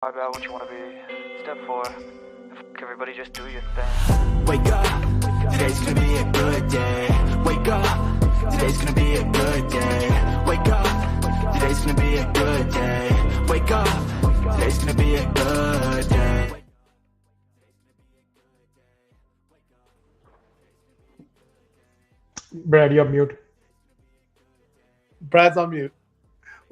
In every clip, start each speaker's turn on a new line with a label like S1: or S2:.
S1: Talk about what you want to be. Step 4. Everybody just do your thing.
S2: Wake up, today's gonna be a good day. Wake up, today's gonna be a good day. Wake up, today's gonna be a good day. Wake up, today's gonna be a good day.
S3: Brad, you're mute.
S4: Brad's on mute.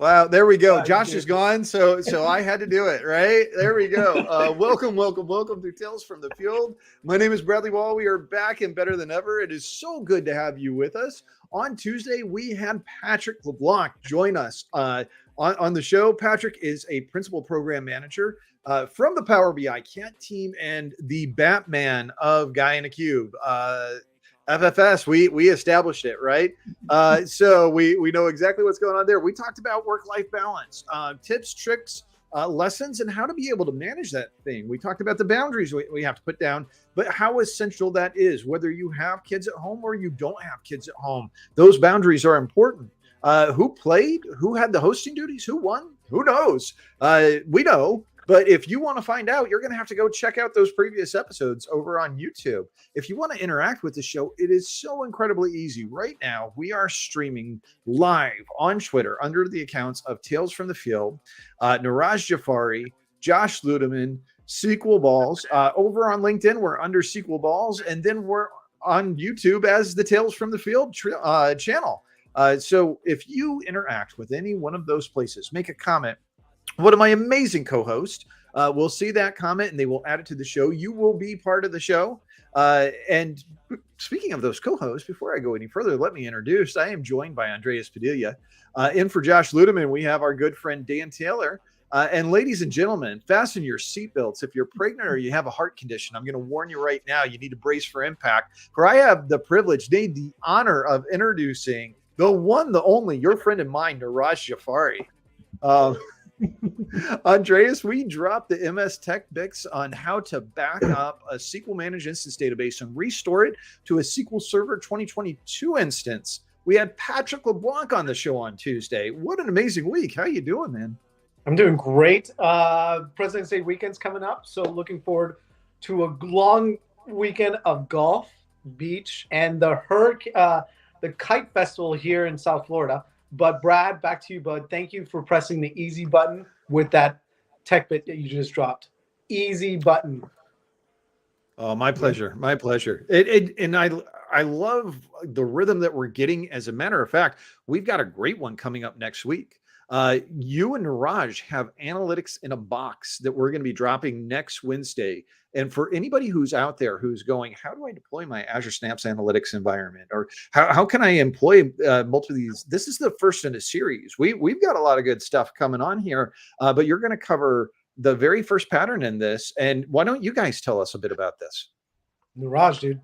S5: Wow, there we go. Josh is gone, so I had to do it, right? There we go. Welcome to Tales from the Field. My name is Bradley Wall. We are back and better than ever. It is so good to have you with us. On Tuesday, we had Patrick LeBlanc join us on the show. Patrick is a principal program manager from the Power BI Cat team and the Batman of Guy in a Cube. FFS, we established it, right? So we know exactly what's going on there. We talked about work-life balance, tips, tricks, lessons, and how to be able to manage that thing. We talked about the boundaries we have to put down, but how essential that is, whether you have kids at home or you don't have kids at home. Those boundaries are important. Who played? Who had the hosting duties? Who won? Who knows? We know. But if you want to find out, you're going to have to go check out those previous episodes over on YouTube. If you want to interact with the show, it is so incredibly easy. Right now, we are streaming live on Twitter under the accounts of Tales from the Field, Neeraj Jafari, Josh Ludeman, Sequel Balls. Over on LinkedIn, we're under Sequel Balls, and then we're on YouTube as the Tales from the Field channel. So if you interact with any one of those places, make a comment. One of my amazing co-hosts will see that comment and they will add it to the show. You will be part of the show. And speaking of those co-hosts, before I go any further, let me introduce. I am joined by Andreas Padilla. In for Josh Ludeman, we have our good friend Dan Taylor. And ladies and gentlemen, fasten your seatbelts. If you're pregnant or you have a heart condition, I'm going to warn you right now, you need to brace for impact. For I have the privilege, the honor of introducing the one, the only, your friend and mine, Neeraj Jafari. Andreas, we dropped the MS Tech Bix on how to back up a SQL Managed Instance database and restore it to a SQL Server 2022 instance. We had Patrick LeBlanc on the show on Tuesday. What an amazing week. How you doing, man?
S4: I'm doing great. President's Day weekend's coming up, so looking forward to a long weekend of golf, beach, and the Kite Festival here in South Florida. But Brad, back to you, bud. Thank you for pressing the easy button with that tech bit that you just dropped. Easy button.
S5: Oh, my pleasure. My pleasure. And I love the rhythm that we're getting. As a matter of fact, we've got a great one coming up next week. You and Neeraj have analytics in a box that we're going to be dropping next Wednesday. And for anybody who's out there who's going, how do I deploy my Azure Snaps analytics environment? Or how can I employ multiple of these? This is the first in a series. We've got a lot of good stuff coming on here, but you're going to cover the very first pattern in this. And why don't you guys tell us a bit about this?
S4: Neeraj, dude.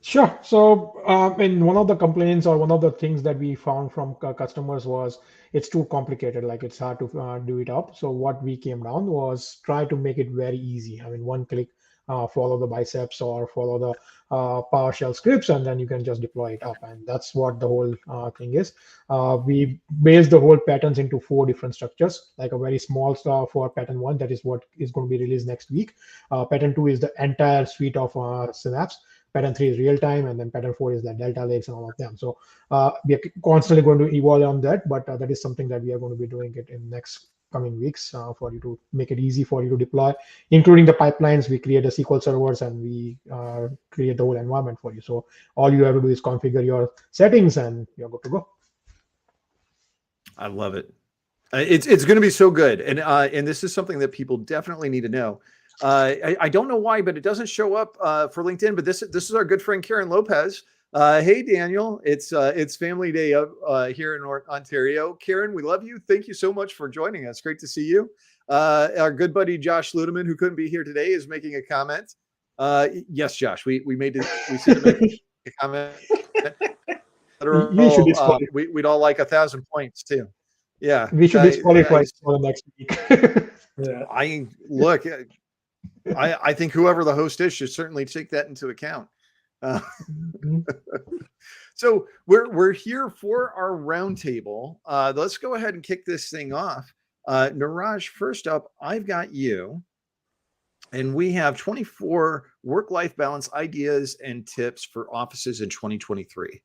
S3: Sure. So, and one of the complaints or one of the things that we found from customers was it's too complicated, like it's hard to do it up. So what we came down was try to make it very easy. I mean, one click, follow the biceps or follow the PowerShell scripts, and then you can just deploy it up. And that's what the whole thing is. We based the whole patterns into 4 different structures, like a very small stuff for pattern 1. That is what is going to be released next week. Pattern 2 is the entire suite of Synapse. Pattern 3 is real time, and then pattern 4 is the Delta Lakes and all of them. So we are constantly going to evolve on that, but that is something that we are going to be doing it in next coming weeks for you to make it easy for you to deploy, including the pipelines. We create the SQL servers and we create the whole environment for you. So all you have to do is configure your settings and you're good to go.
S5: I love it. It's going to be so good. And this is something that people definitely need to know. I don't know why, but it doesn't show up for LinkedIn. But this is our good friend Karen Lopez. Hey Daniel, it's Family Day here in Ontario. Karen, we love you. Thank you so much for joining us. Great to see you. Our good buddy Josh Ludeman, who couldn't be here today, is making a comment. Yes, Josh, we said to make a comment. We'd all like 1,000 points too. Yeah,
S3: we should disqualify for the next week.
S5: Yeah, I think whoever the host is should certainly take that into account. So we're here for our roundtable. Let's go ahead and kick this thing off. Neeraj, first up, I've got you. And we have 24 work-life balance ideas and tips for offices in 2023.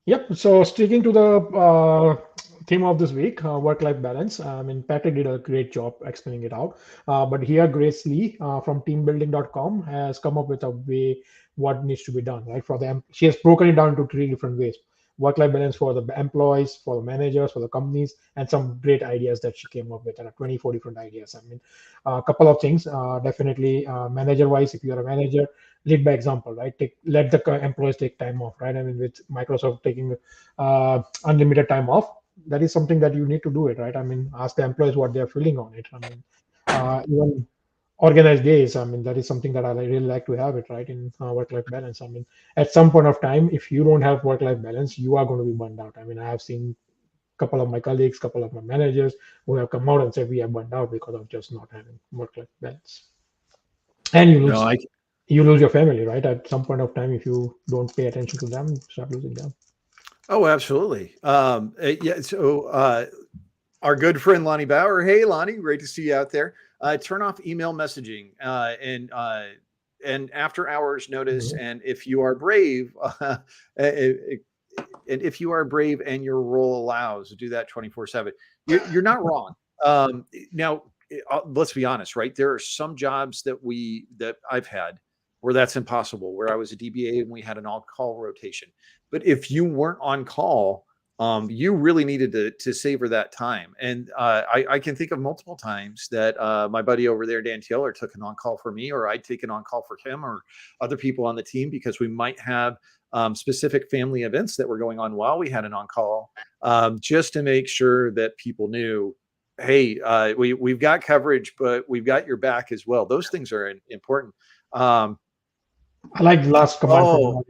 S3: Yep. So sticking to the theme of this week, work-life balance. I mean, Patrick did a great job explaining it out. But here, Grace Lee from teambuilding.com has come up with a way what needs to be done, right? For them, she has broken it down into 3 different ways: work-life balance for the employees, for the managers, for the companies, and some great ideas that she came up with. 24 different ideas. I mean, a couple of things. Definitely, manager-wise, if you are a manager, lead by example, right? Let the employees take time off, right? I mean, with Microsoft taking unlimited time off, that is something that you need to do it, right? I mean, ask the employees what they're feeling on it. I mean, even organized days. I mean, that is something that I really like to have it, right? In work-life balance. I mean, at some point of time, if you don't have work-life balance, you are going to be burned out. I mean, I have seen a couple of my colleagues, couple of my managers who have come out and said we are burned out because of just not having work-life balance. And you lose your family, right? At some point of time, if you don't pay attention to them, you start losing them.
S5: Oh, absolutely. Yeah. So our good friend Lonnie Bauer. Hey, Lonnie, great to see you out there. Turn off email messaging and after hours notice.
S3: Mhm.
S5: And if you are brave, and if you are brave and your role allows, do that 24/7. You're not wrong. Now, let's be honest, right? There are some jobs that I've had where that's impossible, where I was a DBA and we had an on-call rotation. But if you weren't on call, you really needed to savor that time. And I can think of multiple times that my buddy over there, Dan Taylor, took an on-call for me, or I'd take an on-call for him or other people on the team, because we might have specific family events that were going on while we had an on-call, just to make sure that people knew, hey, we've got coverage, but we've got your back as well. Those things are important.
S3: I like the last command from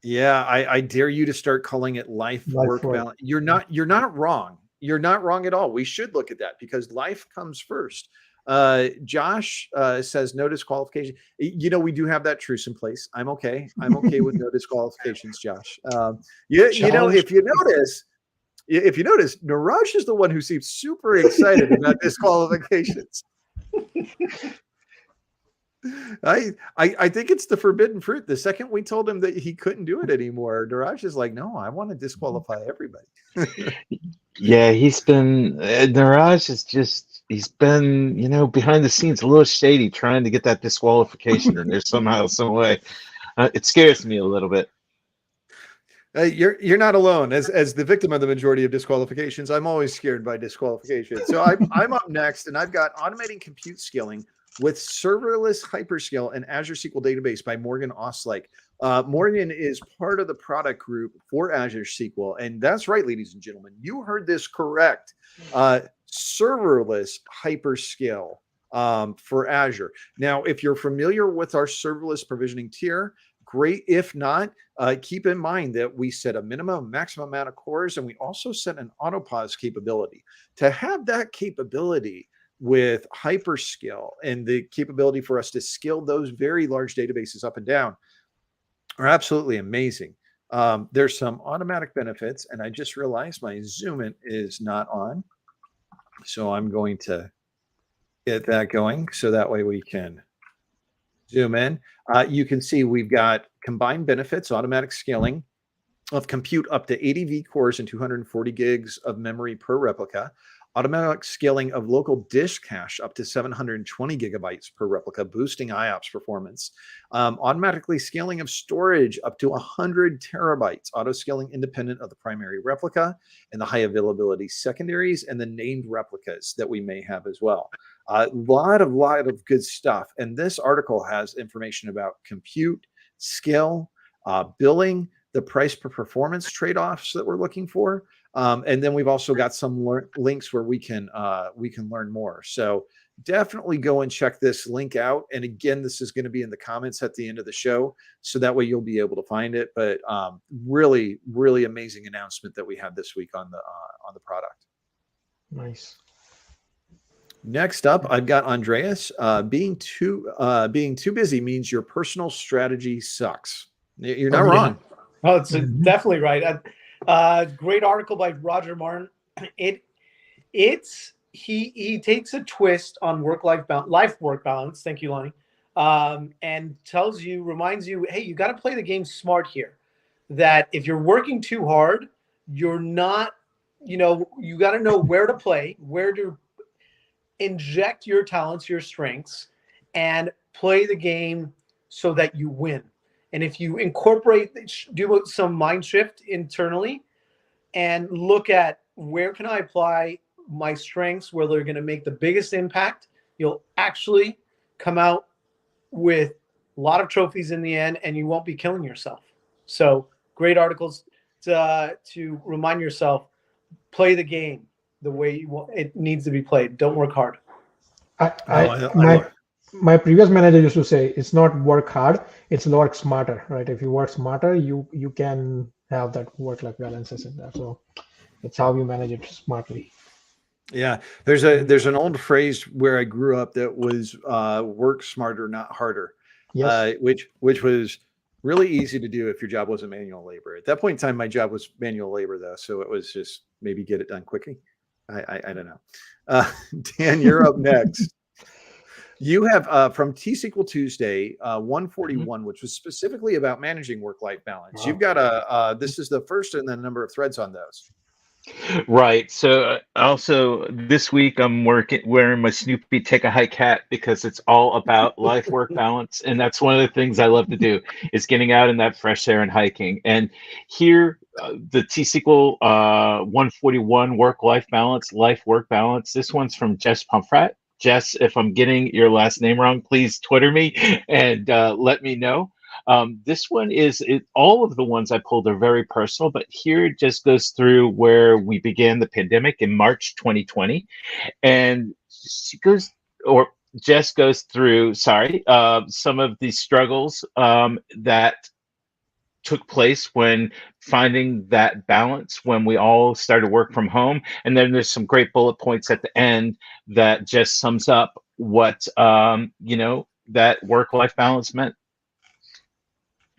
S5: Yeah, I dare you to start calling it life work balance. You're not wrong. You're not wrong at all. We should look at that because life comes first. Josh says no disqualification. We do have that truce in place. I'm okay. I'm okay with no disqualifications, Josh. If you notice, Neeraj is the one who seems super excited about disqualifications. I think it's the forbidden fruit. The second we told him that he couldn't do it anymore, Neeraj is like, no, I want to disqualify everybody.
S6: Yeah, Neeraj is just, he's been, behind the scenes a little shady trying to get that disqualification in there somehow, some way. It scares me a little bit.
S5: You're not alone. As the victim of the majority of disqualifications, I'm always scared by disqualification. So I'm up next, and I've got automating compute scaling with serverless hyperscale and Azure SQL database by Morgan Oslike. Morgan is part of the product group for Azure SQL. And that's right, ladies and gentlemen, you heard this correct. Serverless hyperscale for Azure. Now, if you're familiar with our serverless provisioning tier, great. If not, keep in mind that we set a minimum, maximum amount of cores, and we also set an auto pause capability. To have that capability with hyperscale and the capability for us to scale those very large databases up and down are absolutely amazing. There's some automatic benefits, and I just realized my zoom in is not on. So I'm going to get that going so that way we can zoom in. You can see we've got combined benefits, automatic scaling of compute up to 80 vCores and 240 gigs of memory per replica, automatic scaling of local disk cache up to 720 gigabytes per replica, boosting IOPS performance, automatically scaling of storage up to 100 terabytes, auto scaling independent of the primary replica and the high availability secondaries and the named replicas that we may have as well. A lot of good stuff. And this article has information about compute, scale, billing, the price per performance trade-offs that we're looking for. And then we've also got some links where we can learn more. So definitely go and check this link out. And again, this is going to be in the comments at the end of the show, so that way you'll be able to find it. But really, really amazing announcement that we had this week on the product.
S3: Nice.
S5: Next up, I've got Andreas. Being too busy means your personal strategy sucks. You're not wrong.
S4: Oh, it's definitely right. Great article by Roger Martin. It's he takes a twist on life work balance. Thank you, Lonnie. And reminds you, hey, you got to play the game smart here. That if you're working too hard, you're not, you got to know where to play, where to inject your talents, your strengths, and play the game so that you win. And if you do some mind shift internally and look at where can I apply my strengths, where they're going to make the biggest impact, you'll actually come out with a lot of trophies in the end, and you won't be killing yourself. So great articles to remind yourself, play the game the way it needs to be played. Don't work hard.
S3: My previous manager used to say it's not work hard, it's work smarter, right? If you work smarter, you can have that work-life balances in there. So it's how you manage it smartly.
S5: Yeah, there's an old phrase where I grew up that was work smarter, not harder.
S3: Yes.
S5: Which was really easy to do if your job wasn't manual labor. At that point in time, my job was manual labor though, so it was just maybe get it done quickly. I don't know. Dan, you're up next. You have from T-SQL Tuesday 141, which was specifically about managing work-life balance. Wow. You've got this is the first in the number of threads on those.
S6: Right. So also this week I'm wearing my Snoopy Take a Hike hat because it's all about life work balance, and that's one of the things I love to do is getting out in that fresh air and hiking. And here the T-SQL 141 work-life balance, life work balance. This one's from Jess Pomfret. Jess, if I'm getting your last name wrong, please Twitter me and let me know. This one all of the ones I pulled are very personal, but here it just goes through where we began the pandemic in March 2020. And Jess goes through, some of the struggles that took place when finding that balance when we all started work from home. And then there's some great bullet points at the end that just sums up what, that work-life balance meant.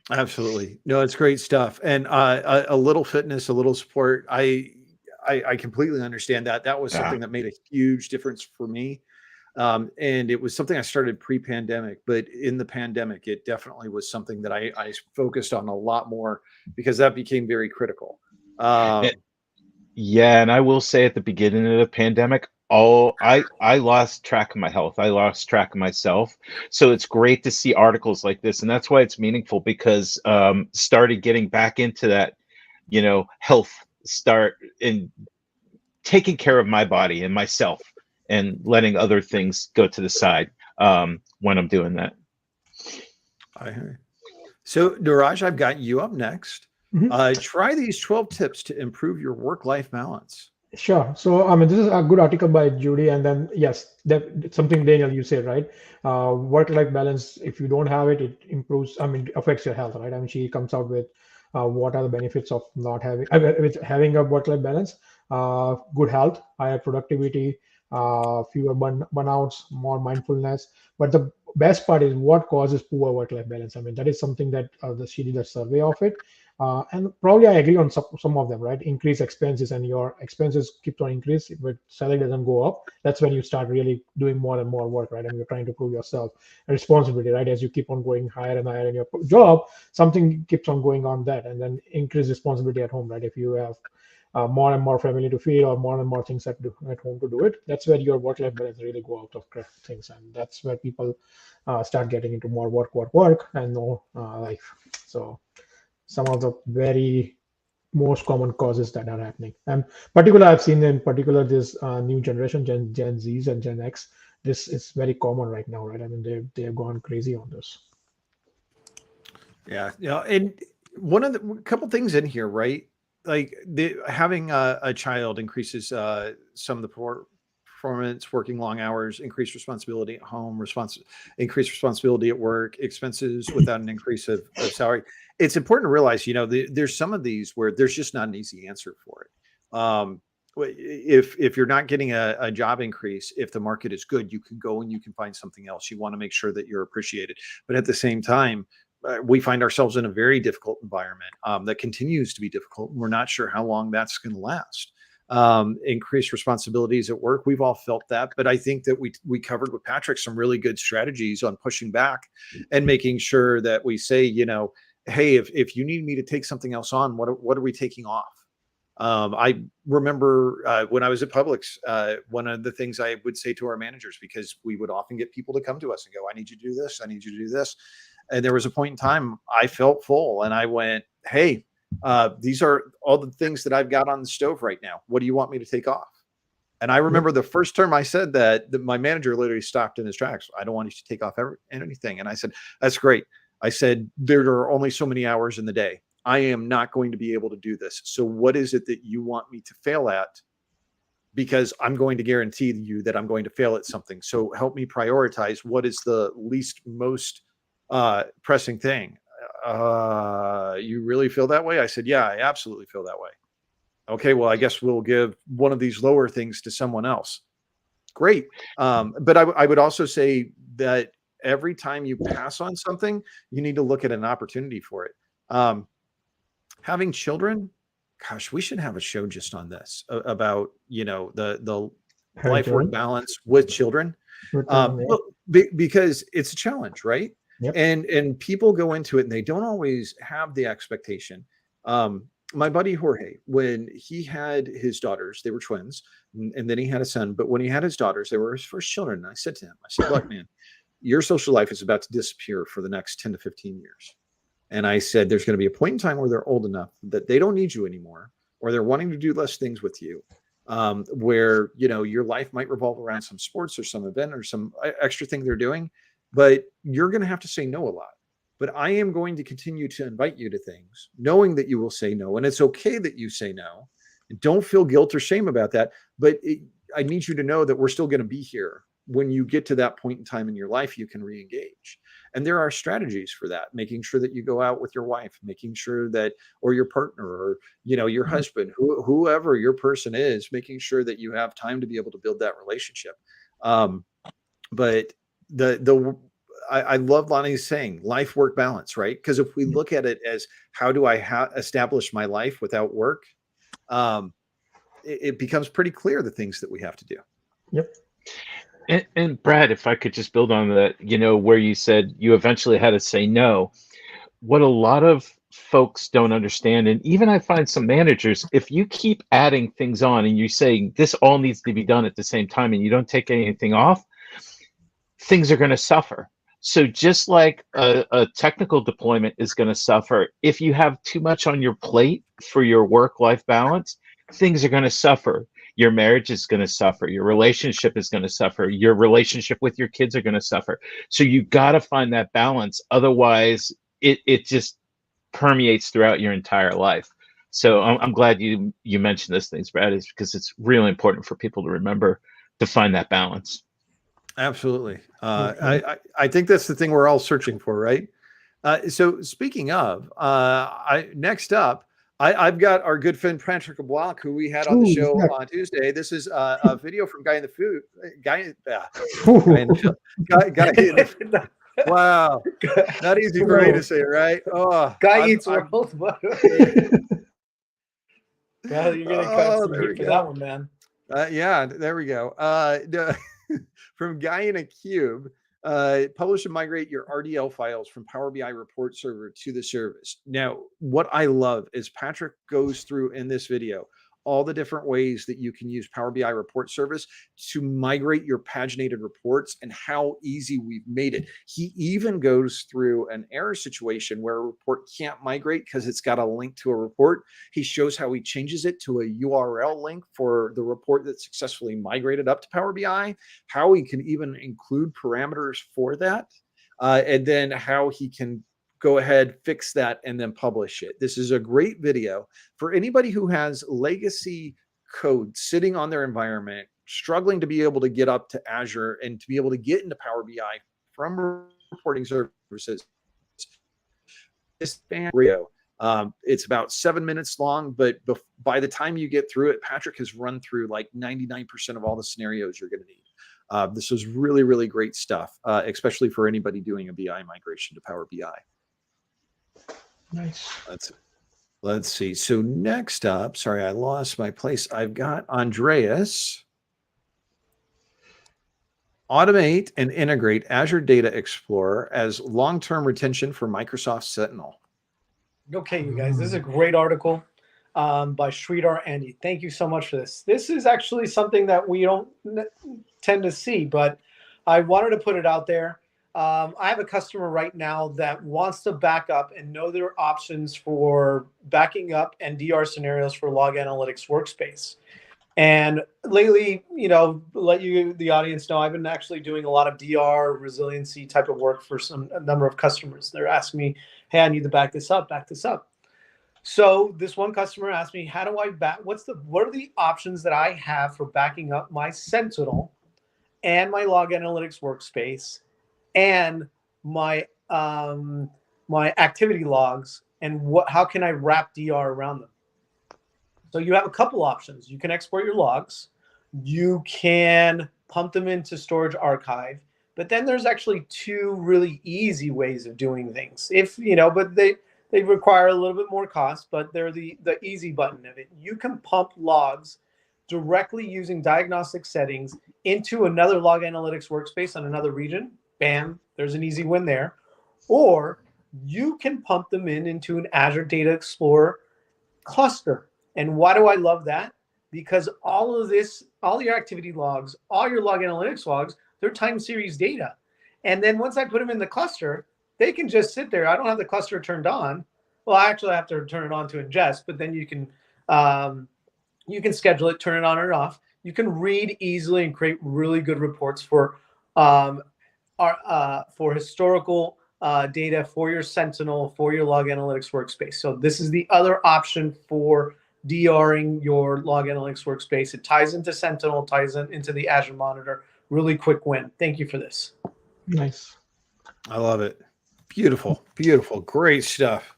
S5: Absolutely. No, it's great stuff. And a little fitness, a little support. I completely understand that. That was something that made a huge difference for me. And it was something I started pre-pandemic, but in the pandemic, it definitely was something that I focused on a lot more because that became very critical.
S6: Yeah. And I will say at the beginning of the pandemic, I lost track of my health. I lost track of myself. So it's great to see articles like this. And that's why it's meaningful because started getting back into that, health, start in taking care of my body and myself and letting other things go to the side when I'm doing that.
S5: I hear. So Neeraj, I've got you up next. Mm-hmm. Try these 12 tips to improve your work-life balance.
S3: Sure. So, this is a good article by Judy. And then, yes, something, Daniel, you said, right? Work-life balance, if you don't have it, it improves, affects your health, right? She comes out with what are the benefits of not having, with having a work-life balance, good health, higher productivity, fewer burnouts, more mindfulness. But the best part is what causes poor work-life balance. That is something that she did a survey of it. And probably I agree on some of them, right? Increase expenses, and your expenses keep on increasing, but salary doesn't go up. That's when you start really doing more and more work, right? And you're trying to prove yourself a responsibility, right? As you keep on going higher and higher in your job, something keeps on going on that, and then increase responsibility at home, right? If you have more and more family to feed or more and more things at home to do it, that's where your work-life balance really go out of things, and that's where people start getting into more work, and no life. So some of the very most common causes that are happening. And I've seen in particular this new generation, Gen Zs and Gen X. This is very common right now, right? They've gone crazy on this.
S5: Yeah, and one of the couple things in here, right? Like having a child increases some of the performance, working long hours, increased responsibility at home, increased responsibility at work, expenses without an increase of salary. It's important to realize, there's some of these where there's just not an easy answer for it. If you're not getting a job increase, if the market is good, you can go and you can find something else. You want to make sure that you're appreciated. But at the same time, we find ourselves in a very difficult environment that continues to be difficult. And we're not sure how long that's going to last. increased responsibilities at work. We've all felt that, but I think that we covered with Patrick some really good strategies on pushing back and making sure that we say, hey, if you need me to take something else on, what are we taking off? I remember when I was at Publix, one of the things I would say to our managers, because we would often get people to come to us and go, I need you to do this. I need you to do this. And there was a point in time I felt full and I went, hey, these are all the things that I've got on the stove right now. What do you want me to take off? And I remember the first term I said that my manager literally stopped in his tracks. I don't want you to take off anything. And I said, that's great. I said, there are only so many hours in the day. I am not going to be able to do this. So what is it that you want me to fail at? Because I'm going to guarantee you that I'm going to fail at something. So help me prioritize what is the least most pressing thing. You really feel that way? I said, yeah, I absolutely feel that way. Okay, well, I guess we'll give one of these lower things to someone else. Great. But I would also say that every time you pass on something, you need to look at an opportunity for it. Having children, gosh, we should have a show just on this about, the life work balance with children. Because it's a challenge, right?
S3: Yep.
S5: And people go into it and they don't always have the expectation. My buddy Jorge, when he had his daughters, they were twins, and then he had a son. But when he had his daughters, they were his first children. And I said to him, look, man, your social life is about to disappear for the next 10 to 15 years. And I said, there's going to be a point in time where they're old enough that they don't need you anymore, or they're wanting to do less things with you, where, your life might revolve around some sports or some event or some extra thing they're doing, but you're going to have to say no a lot. But I am going to continue to invite you to things, knowing that you will say no. And it's okay that you say no. And don't feel guilt or shame about that. But I need you to know that we're still going to be here. When you get to that point in time in your life, you can re-engage. And there are strategies for that, making sure that you go out with your wife, making sure that, or your partner, or, your husband, whoever your person is, making sure that you have time to be able to build that relationship. But I love Lonnie's saying life work balance, right? Because if we look at it as how do I establish my life without work, it becomes pretty clear the things that we have to do.
S3: Yep.
S6: And Brad, if I could just build on that, where you said you eventually had to say no, what a lot of folks don't understand, and even I find some managers, if you keep adding things on and you're saying this all needs to be done at the same time and you don't take anything off, things are going to suffer. So just like a technical deployment is going to suffer, if you have too much on your plate for your work-life balance, things are going to suffer. Your marriage is going to suffer. Your relationship is going to suffer. Your relationship with your kids are going to suffer. So you got to find that balance. Otherwise, it just permeates throughout your entire life. So I'm glad you mentioned those things, Brad, is because it's really important for people to remember to find that balance.
S5: Absolutely. I think that's the thing we're all searching for, right? So speaking of, next up, I've got our good friend Patrick Block, who we had on the show on Tuesday. This is a video from Guy in the Field. Wow, not easy for me to say, right? Oh,
S4: Guy eats world. Well, you're getting cut some heat for that one, man.
S5: Yeah, there we go. From Guy in a Cube. Publish and migrate your RDL files from Power BI report server to the service. Now, what I love is Patrick goes through in this video all the different ways that you can use Power BI report service to migrate your paginated reports and how easy we've made it. He even goes through an error situation where a report can't migrate because it's got a link to a report. He shows how he changes it to a URL link for the report that successfully migrated up to Power BI, how he can even include parameters for that, and then how he can go ahead, fix that, and then publish it. This is a great video for anybody who has legacy code sitting on their environment, struggling to be able to get up to Azure and to be able to get into Power BI from reporting services. This video, it's about 7 minutes long, but by the time you get through it, Patrick has run through like 99% of all the scenarios you're going to need. This is really, really great stuff, especially for anybody doing a BI migration to Power BI.
S3: Nice.
S5: That's it. Let's see. So next up, sorry, I lost my place. I've got Andreas. Automate and integrate Azure Data Explorer as long-term retention for Microsoft Sentinel.
S4: Okay, you guys, this is a great article by Sridhar Andy. Thank you so much for this. This is actually something that we don't tend to see, but I wanted to put it out there. I have a customer right now that wants to back up and know their options for backing up and DR scenarios for Log Analytics Workspace. And lately, let the audience know, I've been actually doing a lot of DR resiliency type of work for a number of customers. They're asking me, hey, I need to back this up. So this one customer asked me, how do I what are the options that I have for backing up my Sentinel and my Log Analytics Workspace and my my activity logs, and how can I wrap DR around them? So you have a couple options. You can export your logs. You can pump them into Storage Archive. But then there's actually two really easy ways of doing things. But they require a little bit more cost, but they're the easy button of it. You can pump logs directly using diagnostic settings into another Log Analytics Workspace on another region. Bam, there's an easy win there. Or you can pump them into an Azure Data Explorer cluster. And why do I love that? Because all of this, all your activity logs, all your Log Analytics logs, they're time series data. And then once I put them in the cluster, they can just sit there. I don't have the cluster turned on. Well, I actually have to turn it on to ingest, but then you can schedule it, turn it on or off. You can read easily and create really good reports for historical data for your Sentinel, for your Log Analytics Workspace. So this is the other option for DRing your Log Analytics Workspace. It ties into Sentinel, ties into the Azure Monitor. Really quick win. Thank you for this.
S3: Nice.
S5: I love it. Beautiful, beautiful, great stuff.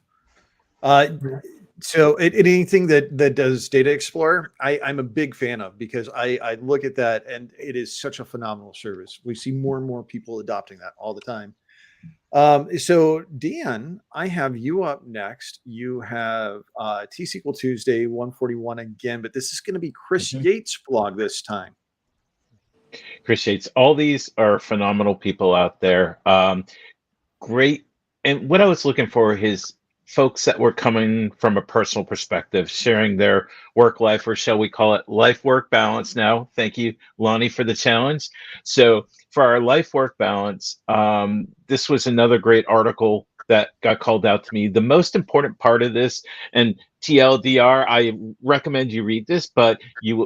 S5: So anything that does Data Explorer, I'm a big fan of, because I look at that and it is such a phenomenal service. We see more and more people adopting that all the time. So Dan, I have you up next. You have T-SQL Tuesday 141 again, but this is going to be Chris Yates' blog this time.
S6: Chris Yates. All these are phenomenal people out there. Great. And what I was looking for is folks that were coming from a personal perspective, sharing their work life, or shall we call it life work balance now. Thank you, Lonnie, for the challenge. So for our life work balance, this was another great article that got called out to me. The most important part of this, and TLDR, I recommend you read this, but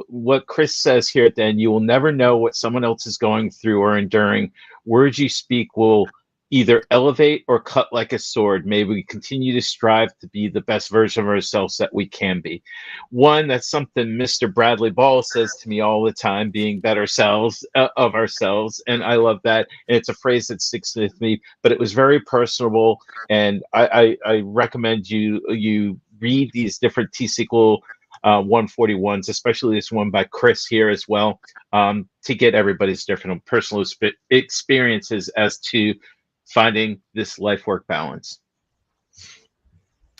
S6: what Chris says here at the end, you will never know what someone else is going through or enduring. Words you speak will either elevate or cut like a sword. May we continue to strive to be the best version of ourselves that we can be. One, that's something Mr. Bradley Ball says to me all the time, being better selves of ourselves. And I love that. And it's a phrase that sticks with me, but it was very personable. And I recommend you read these different T-SQL 141s, especially this one by Chris here as well, to get everybody's different personal experiences as to finding this life work balance.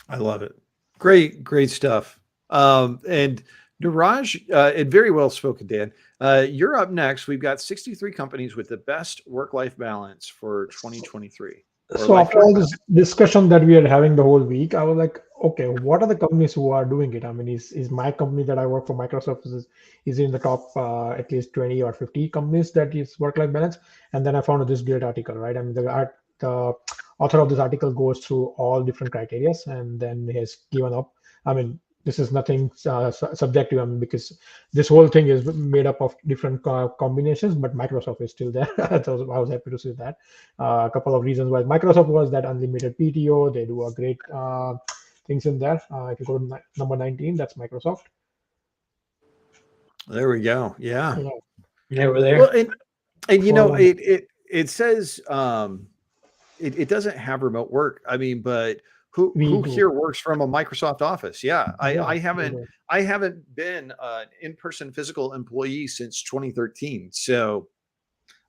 S5: I love it. Great stuff. And Neeraj, and very well spoken, Dan. You're up next. We've got 63 companies with the best work-life balance for 2023.
S3: So after all this discussion that we are having the whole week, I was like, okay, what are the companies who are doing it? I mean, is my company that I work for, Microsoft, is in the top at least 20 or 50 companies that is work-life balance? And then I found this great article, right? I mean, the author of this article goes through all different criteria and then has given up. I mean, this is nothing subjective, I mean, because this whole thing is made up of different combinations, but Microsoft is still there. So I was happy to see that. A couple of reasons why Microsoft was that unlimited PTO. They do a great things in there. If you go to number 19, that's Microsoft.
S5: There we go. Yeah,
S4: we're there.
S5: Well, and you know, it says it doesn't have remote work. I mean, but who here works from a Microsoft office? Yeah, I haven't been an in-person physical employee since 2013. So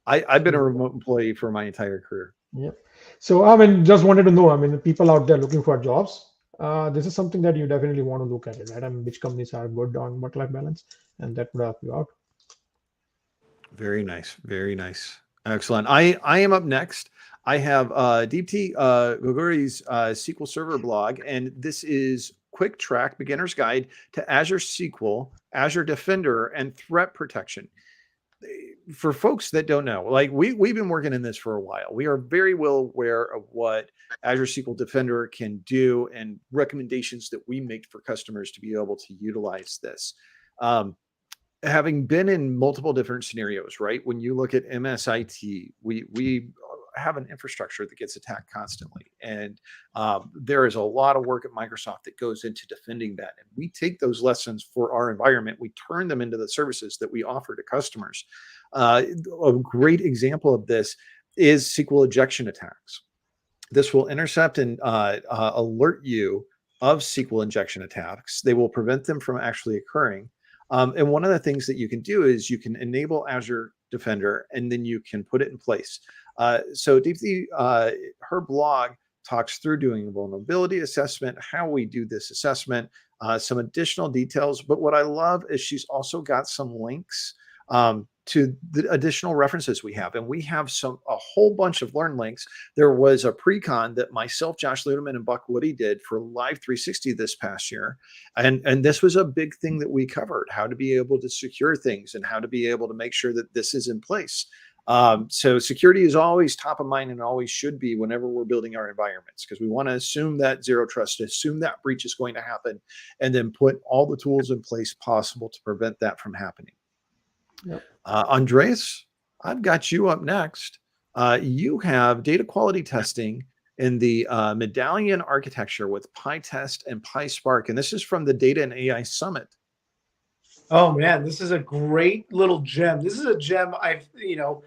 S5: I've been a remote employee for my entire career.
S3: Yep. So I mean, just wanted to know, I mean, the people out there looking for jobs, this is something that you definitely want to look at it, right? I mean, which companies are good on work-life balance, and that would help you out.
S5: Very nice. Very nice. Excellent. I am up next. I have Deepti Goguri's SQL Server blog, and this is Quick Track Beginner's Guide to Azure SQL, Azure Defender, and Threat Protection. For folks that don't know, like we've been working in this for a while. We are very well aware of what Azure SQL Defender can do and recommendations that we make for customers to be able to utilize this. Having been in multiple different scenarios, right? When you look at MSIT, we have an infrastructure that gets attacked constantly, and there is a lot of work at Microsoft that goes into defending that. And we take those lessons for our environment, we turn them into the services that we offer to customers. A great example of this is SQL injection attacks. This will intercept and alert you of SQL injection attacks. They will prevent them from actually occurring. And one of the things that you can do is you can enable Azure Defender, and then you can put it in place. So Deepti, her blog talks through doing a vulnerability assessment, how we do this assessment, some additional details. But what I love is she's also got some links to the additional references we have. And we have a whole bunch of learn links. There was a pre-con that myself, Josh Ludeman, and Buck Woody did for Live 360 this past year. And this was a big thing that we covered, how to be able to secure things and how to be able to make sure that this is in place. So security is always top of mind and always should be whenever we're building our environments, because we want to assume that zero trust, assume that breach is going to happen, and then put all the tools in place possible to prevent that from happening.
S3: Yep.
S5: Andreas, I've got you up next. You have data quality testing in the Medallion architecture with PyTest and PySpark, and this is from the Data and AI Summit.
S4: Oh man, this is a great little gem. This is a gem of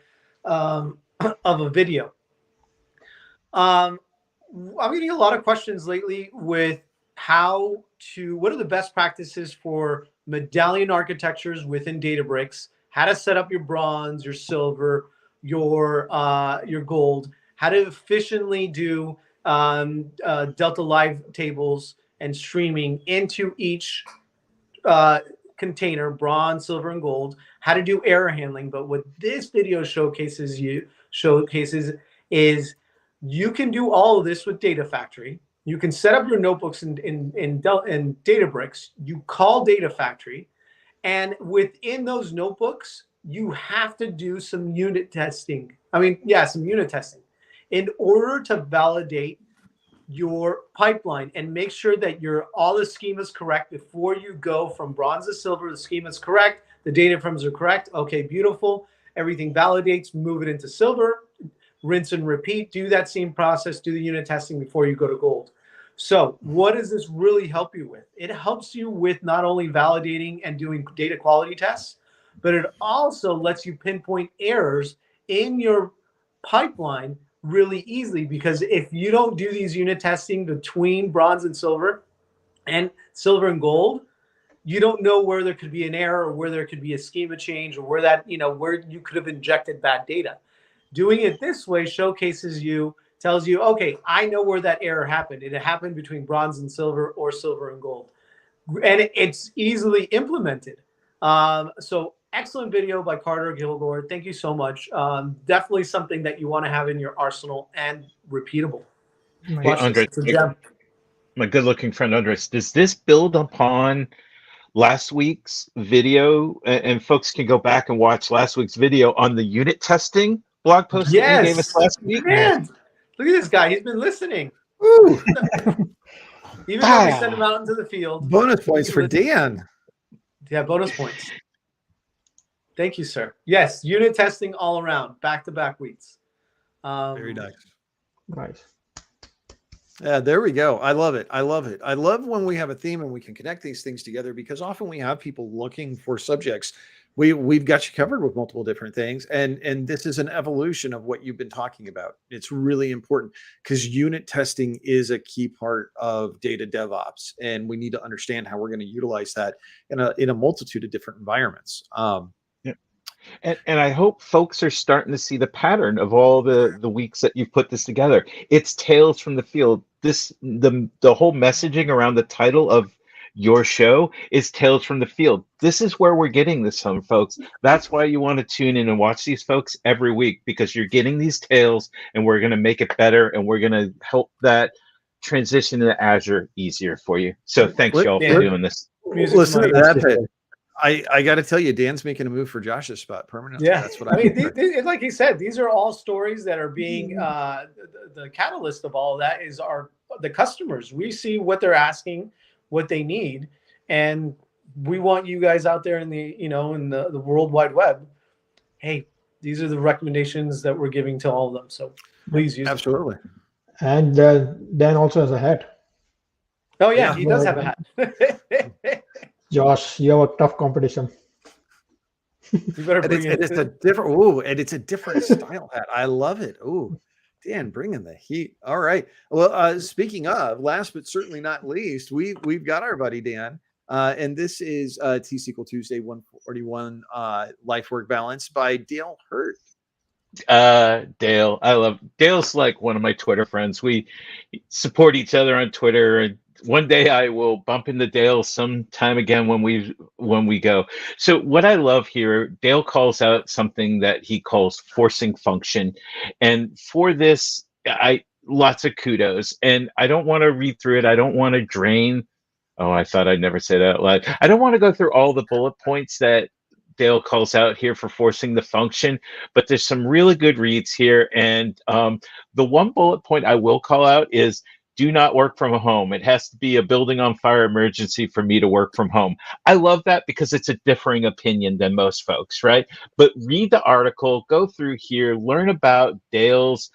S4: a video. I'm getting a lot of questions lately with what are the best practices for Medallion architectures within Databricks, how to set up your bronze, your silver, your gold, how to efficiently do Delta Live tables and streaming into each container, bronze, silver, and gold, how to do error handling. But what this video showcases is you can do all of this with Data Factory. You can set up your notebooks in Databricks. You call Data Factory, and within those notebooks, you have to do some unit testing. Some unit testing in order to validate your pipeline and make sure that all the schema is correct before you go from bronze to silver. The schema is correct. The data frames are correct. Okay, beautiful. Everything validates. Move it into silver. Rinse and repeat. Do that same process. Do the unit testing before you go to gold. So what does this really help you with? It helps you with not only validating and doing data quality tests, but it also lets you pinpoint errors in your pipeline really easily, because if you don't do these unit testing between bronze and silver and gold, you don't know where there could be an error or where there could be a schema change or where you could have injected bad data. Doing it this way tells you, okay, I know where that error happened. It happened between bronze and silver or silver and gold. And it's easily implemented. So excellent video by Carter Gilgore. Thank you so much. Definitely something that you want to have in your arsenal and repeatable.
S6: Hey, Andres,
S4: it's a gem.
S6: My good-looking friend Andres, does this build upon last week's video? And folks can go back and watch last week's video on the unit testing blog post that you gave us last week.
S4: Man, look at this guy. He's been listening.
S5: Ooh.
S4: Even though we send him out into the field.
S5: Bonus points for Dan.
S4: Yeah, bonus points. Thank you, sir. Yes, unit testing all around, back-to-back weeks.
S5: Very nice.
S3: Nice.
S5: Yeah, there we go. I love it. I love it. I love when we have a theme and we can connect these things together, because often we have people looking for subjects. We've got you covered with multiple different things, and this is an evolution of what you've been talking about. It's really important because unit testing is a key part of data DevOps, and we need to understand how we're going to utilize that in a multitude of different environments.
S6: And I hope folks are starting to see the pattern of all the weeks that you've put this together. It's Tales from the Field. The whole messaging around the title of your show is Tales from the Field. This is where we're getting this from, folks. That's why you want to tune in and watch these folks every week, because you're getting these tales, and we're going to make it better, and we're going to help that transition into Azure easier for you. So thanks, y'all, for doing this.
S5: Listen to that. I got to tell you, Dan's making a move for Josh's spot permanently.
S4: Yeah,
S5: that's what I mean.
S4: Like he said, these are all stories that are being the catalyst of all of that is the customers. We see what they're asking, what they need, and we want you guys out there in the World Wide Web. Hey, these are the recommendations that we're giving to all of them. So please use
S5: absolutely.
S3: And Dan also has a hat.
S4: Oh yeah, he does have a hat.
S3: Josh, you have a tough competition.
S4: You better bring it.
S5: It's a different. And it's a different style hat. I love it. Ooh, Dan, bringing the heat. All right. Well, speaking of, last but certainly not least, we've got our buddy Dan, and this is T-SQL Tuesday 141 Life Work Balance by Dale Hurt.
S6: Dale, I love Dale's like one of my Twitter friends. We support each other on Twitter, and one day I will bump into Dale sometime again when we go. So what I love here, Dale calls out something that he calls forcing function, and for this, lots of kudos. And I don't want to read through it. I don't want to drain. Oh, I thought I'd never say that out loud. I don't want to go through all the bullet points that Dale calls out here for forcing the function, but there's some really good reads here. And the one bullet point I will call out is do not work from home. It has to be a building on fire emergency for me to work from home. I love that because it's a differing opinion than most folks, right? But read the article, go through here, learn about Dale's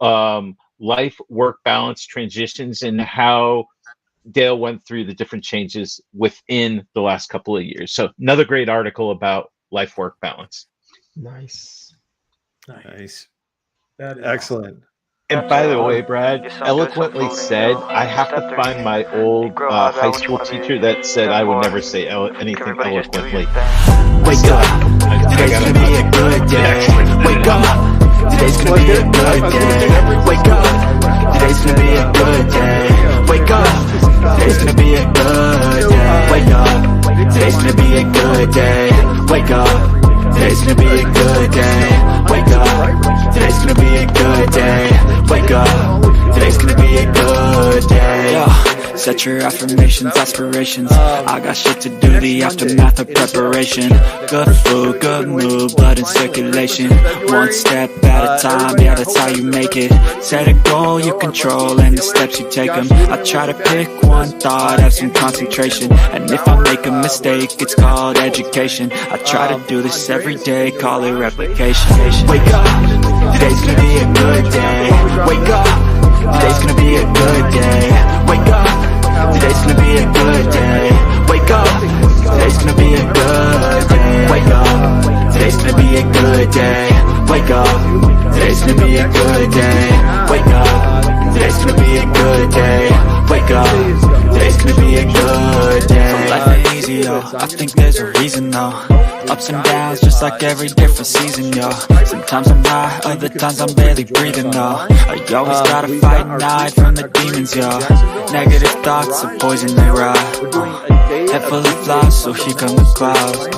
S6: life-work balance transitions and how Dale went through the different changes within the last couple of years. So another great article about life-work balance.
S3: Nice.
S4: That is
S5: excellent.
S6: And by the way, Brad eloquently said, I have to find my old high school teacher that said I would never say anything eloquently.
S2: Wake up, today's gonna be a good day. Wake up, today's gonna be a good day. Wake up, today's gonna be a good day. Wake up, today's gonna be a good day. Wake up, today's gonna be a good day. Wake up, today's gonna be a good day. Wake up, today's gonna be a good day. Wake up, today's gonna be a good day. Yo, set your affirmations, aspirations. I got shit to do, the aftermath of preparation. Good food, good mood, blood in circulation. One step at a time, yeah, that's how you make it. Set a goal you control and the steps you take them. I try to pick one thought, have some concentration. And if I make a mistake, it's called education. I try to do this every day, call it replication. Wake up, today's gonna be a good day. Wake up, today's gonna be a good day. Wake up, today's gonna be a good day. Wake up, today's gonna be a good day. Wake up, today's gonna be a good day. Wake up, today's gonna be a good day. Wake up, today's gonna be a good day. Wake up, today's gonna be a good day. Life ain't easy, yo, I think there's a reason though. Ups and downs, just like every different season, yo. Sometimes I'm high, other times I'm barely breathing, though. You always gotta fight and hide from the demons, yo. Negative thoughts are poison, they rot. Head full of flies, so here come the clouds.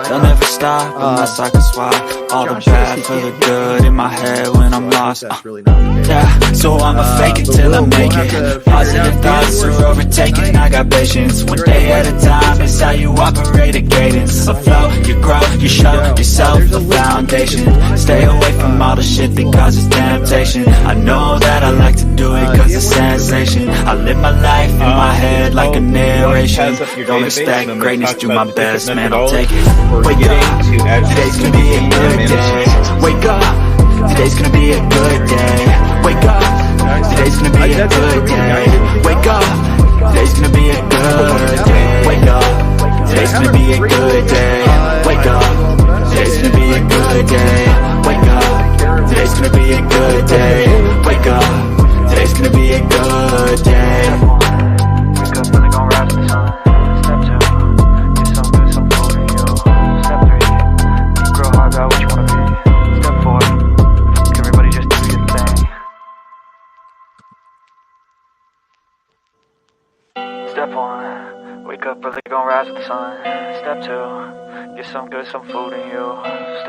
S2: They'll never stop unless I can swap all the bad for the good in my head when I'm lost. Yeah, so I'ma fake it till I make it. Positive thoughts are overtaken, I got patience. One day at a time is how you operate a cadence. So flow, you grow, you show yourself the foundation. Stay away from all the shit that causes temptation. I know that I like to do it cause it's sensation. I live my life in my head like a narration. Don't expect greatness, do my best, man, I'll take it. Wake up, today's gonna be a good day. Wake up, today's gonna be a good day. Wake up, today's gonna be a good day. Wake up, today's gonna be a good day. Wake up, today's gonna be a good day. Wake up, today's gonna be a good day. Wake up, today's gonna be a good day. Wake up, today's gonna be a good day.
S1: Wake up, really gon' rise to the sun. Step 2, get some good, some food in you. Step 3, you grow to get some food in you.